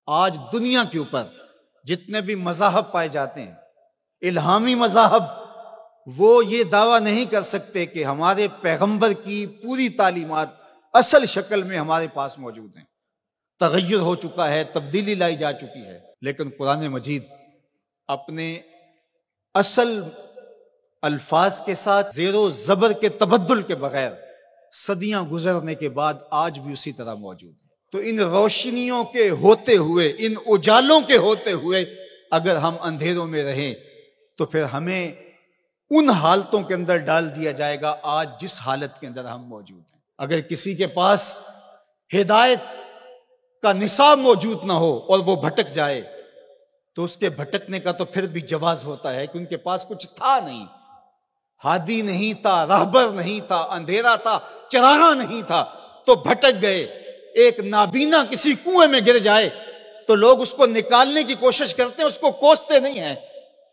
آج دنیا کے اوپر جتنے بھی مذاہب پائے جاتے ہیں، الہامی مذاہب، وہ یہ دعویٰ نہیں کر سکتے کہ ہمارے پیغمبر کی پوری تعلیمات اصل شکل میں ہمارے پاس موجود ہیں۔ تغیر ہو چکا ہے، تبدیلی لائی جا چکی ہے، لیکن قرآن مجید اپنے اصل الفاظ کے ساتھ زیر و زبر کے تبدل کے بغیر صدیاں گزرنے کے بعد آج بھی اسی طرح موجود ہے۔ تو ان روشنیوں کے ہوتے ہوئے، ان اجالوں کے ہوتے ہوئے اگر ہم اندھیروں میں رہیں تو پھر ہمیں ان حالتوں کے اندر ڈال دیا جائے گا آج جس حالت کے اندر ہم موجود ہیں۔ اگر کسی کے پاس ہدایت کا نصاب موجود نہ ہو اور وہ بھٹک جائے تو اس کے بھٹکنے کا تو پھر بھی جواز ہوتا ہے کہ ان کے پاس کچھ تھا نہیں، ہادی نہیں تھا، راہبر نہیں تھا، اندھیرا تھا، چراغاں نہیں تھا، تو بھٹک گئے۔ ایک نابینا کسی کنویں میں گر جائے تو لوگ اس کو نکالنے کی کوشش کرتے ہیں، اس کو کوستے نہیں ہیں،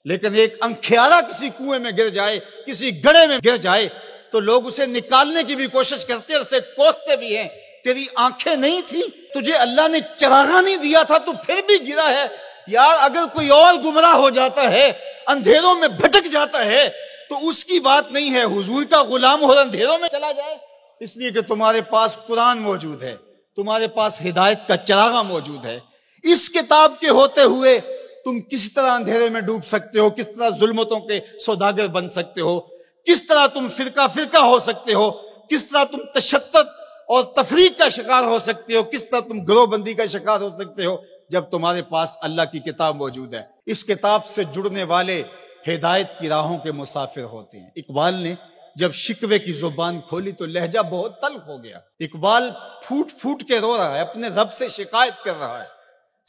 لیکن ایک انکھیارا کسی کنویں میں گر جائے، کسی گڑھے میں گر جائے تو لوگ اسے نکالنے کی بھی کوشش کرتے ہیں، اسے کوستے بھی ہیں۔ تیری آنکھیں نہیں تھی، تجھے اللہ نے چراغاں نہیں دیا تھا، تو پھر بھی گرا ہے۔ یار اگر کوئی اور گمراہ ہو جاتا ہے، اندھیروں میں بھٹک جاتا ہے، تو اس کی بات نہیں ہے حضور کا غلام اور اندھیروں میں چلا جائے، اس لیے کہ تمہارے پاس قرآن موجود ہے، تمہارے پاس ہدایت کا چراغاں موجود ہے۔ اس کتاب کے ہوتے ہوئے تم کس طرح اندھیرے میں ڈوب سکتے ہو، کس طرح ظلمتوں کے سوداگر بن سکتے ہو، کس طرح تم فرقہ فرقہ ہو سکتے ہو، کس طرح تم تشدد اور تفریق کا شکار ہو سکتے ہو، کس طرح تم گروہ بندی کا شکار ہو سکتے ہو جب تمہارے پاس اللہ کی کتاب موجود ہے۔ اس کتاب سے جڑنے والے ہدایت کی راہوں کے مسافر ہوتے ہیں۔ اقبال نے جب شکوے کی زبان کھولی تو لہجہ بہت تلخ ہو گیا۔ اقبال پھوٹ پھوٹ کے رو رہا ہے، اپنے رب سے شکایت کر رہا ہے۔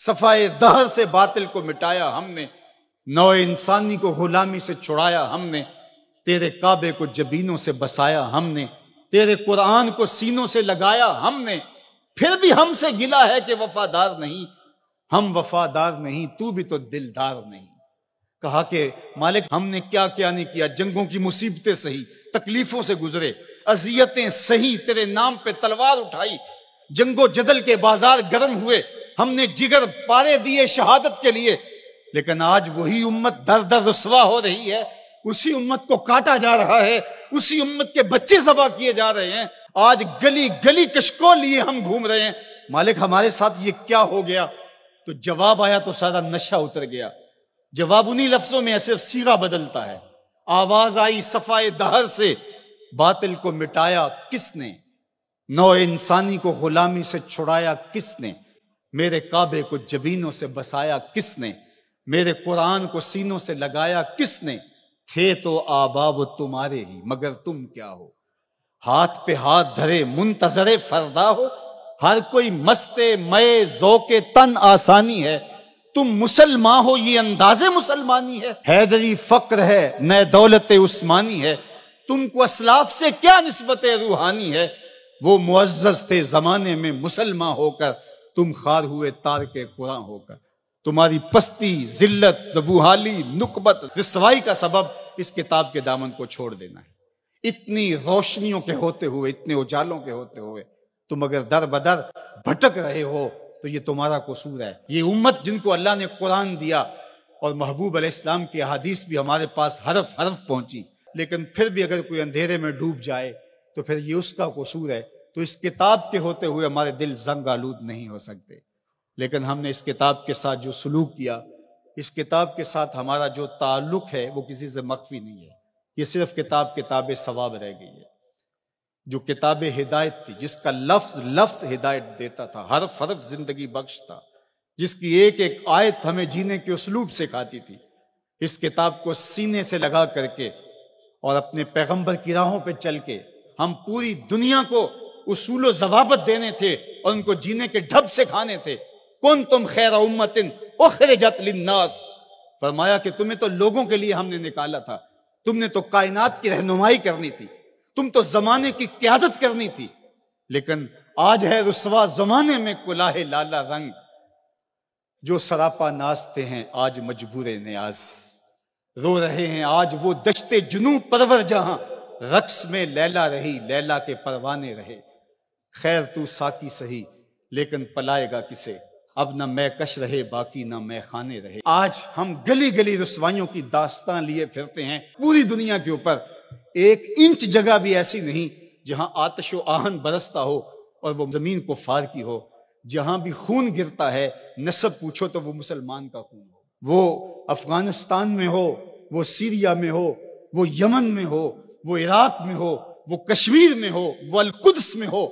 صفائے دہر سے باطل کو مٹایا ہم نے، نوع انسانی کو غلامی سے چھڑایا ہم نے، تیرے کعبے کو جبینوں سے بسایا ہم نے، تیرے قرآن کو سینوں سے لگایا ہم نے، پھر بھی ہم سے گلا ہے کہ وفادار نہیں، ہم وفادار نہیں، تو بھی تو دلدار نہیں۔ کہا کہ مالک ہم نے کیا کیا نہیں کیا، جنگوں کی مصیبتیں سہی، تکلیفوں سے گزرے، اذیتیں سہی، تیرے نام پہ تلوار اٹھائی، جنگ و جدل کے بازار گرم ہوئے، ہم نے جگر پارے دیے شہادت کے لیے، لیکن آج وہی امت در در رسوا ہو رہی ہے، اسی امت کو کاٹا جا رہا ہے، اسی امت کے بچے ذبح کیے جا رہے ہیں، آج گلی گلی کشکول لیے ہم گھوم رہے ہیں، مالک ہمارے ساتھ یہ کیا ہو گیا؟ تو جواب آیا تو سارا نشہ اتر گیا۔ جواب انہی لفظوں میں صرف صیغہ بدلتا ہے۔ آواز آئی صفائے دہر سے، باطل کو مٹایا کس نے، نوع انسانی کو غلامی سے چھڑایا کس نے، میرے کعبے کو جبینوں سے بسایا کس نے، میرے قرآن کو سینوں سے لگایا کس نے، تھے تو آبا وہ تمہارے ہی مگر تم کیا ہو، ہاتھ پہ ہاتھ دھرے منتظر فردا ہو، ہر کوئی مست مئے ذوق تن آسانی ہے، تم مسلمان ہو یہ انداز مسلمانی ہے، حیدری فقر ہے نئے دولت عثمانی ہے، تم کو اسلاف سے کیا نسبت روحانی ہے، وہ معزز تھے زمانے میں مسلمان ہو کر، تم خار ہوئے تارک قرآن ہو کر، تمہاری پستی، ذلت، ذبوحالی، نکبت، رسوائی کا سبب اس کتاب کے دامن کو چھوڑ دینا ہے۔ اتنی روشنیوں کے ہوتے ہوئے، اتنے اجالوں کے ہوتے ہوئے تم اگر در بدر بھٹک رہے ہو تو یہ تمہارا قصور ہے۔ یہ امت جن کو اللہ نے قرآن دیا اور محبوب علیہ السلام کی احادیث بھی ہمارے پاس حرف حرف پہنچی، لیکن پھر بھی اگر کوئی اندھیرے میں ڈوب جائے تو پھر یہ اس کا قصور ہے۔ تو اس کتاب کے ہوتے ہوئے ہمارے دل زنگ آلود نہیں ہو سکتے، لیکن ہم نے اس کتاب کے ساتھ جو سلوک کیا، اس کتاب کے ساتھ ہمارا جو تعلق ہے وہ کسی سے مخفی نہیں ہے، یہ صرف کتاب ثواب رہ گئی ہے۔ جو کتاب ہدایت تھی، جس کا لفظ لفظ ہدایت دیتا تھا، حرف حرف زندگی بخش تھا، جس کی ایک ایک آیت ہمیں جینے کے اسلوب سکھاتی تھی، اس کتاب کو سینے سے لگا کر کے اور اپنے پیغمبر کی راہوں پہ چل کے ہم پوری دنیا کو اصول و ضوابط دینے تھے اور ان کو جینے کے ڈھب سکھانے تھے۔ کنتم خیر امت اخرجت للناس، فرمایا کہ تمہیں تو لوگوں کے لیے ہم نے نکالا تھا، تم نے تو کائنات کی رہنمائی کرنی تھی، تم تو زمانے کی قیادت کرنی تھی، لیکن آج ہے رسوا زمانے میں کلاہ لالا رنگ، جو سراپا نازتے ہیں آج مجبور نیاز، رو رہے ہیں آج وہ دشت جنوں پرور جہاں، رقص میں لیلا رہی لیلا کے پروانے رہے، خیر تو ساکی سہی لیکن پلائے گا کسے، اب نہ میں کش رہے باقی نہ میں خانے رہے۔ آج ہم گلی گلی رسوائیوں کی داستان لیے پھرتے ہیں، پوری دنیا کے اوپر ایک انچ جگہ بھی ایسی نہیں جہاں آتش و آہن برستا ہو اور وہ زمین کو فار کی ہو۔ جہاں بھی خون گرتا ہے نسب پوچھو تو وہ مسلمان کا خون ہو، وہ افغانستان میں ہو، وہ سیریا میں ہو، وہ یمن میں ہو، وہ عراق میں ہو، وہ کشمیر میں ہو، وہ القدس میں ہو،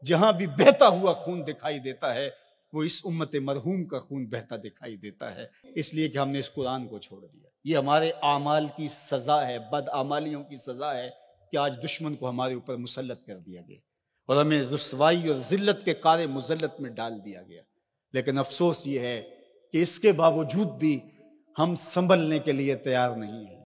جہاں بھی بہتا ہوا خون دکھائی دیتا ہے وہ اس امت مرحوم کا خون بہتا دکھائی دیتا ہے، اس لیے کہ ہم نے اس قرآن کو چھوڑ دیا۔ یہ ہمارے اعمال کی سزا ہے، بد اعمالیوں کی سزا ہے کہ آج دشمن کو ہمارے اوپر مسلط کر دیا گیا اور ہمیں رسوائی اور ذلت کے کار مذلت میں ڈال دیا گیا۔ لیکن افسوس یہ ہے کہ اس کے باوجود بھی ہم سنبھلنے کے لیے تیار نہیں ہیں۔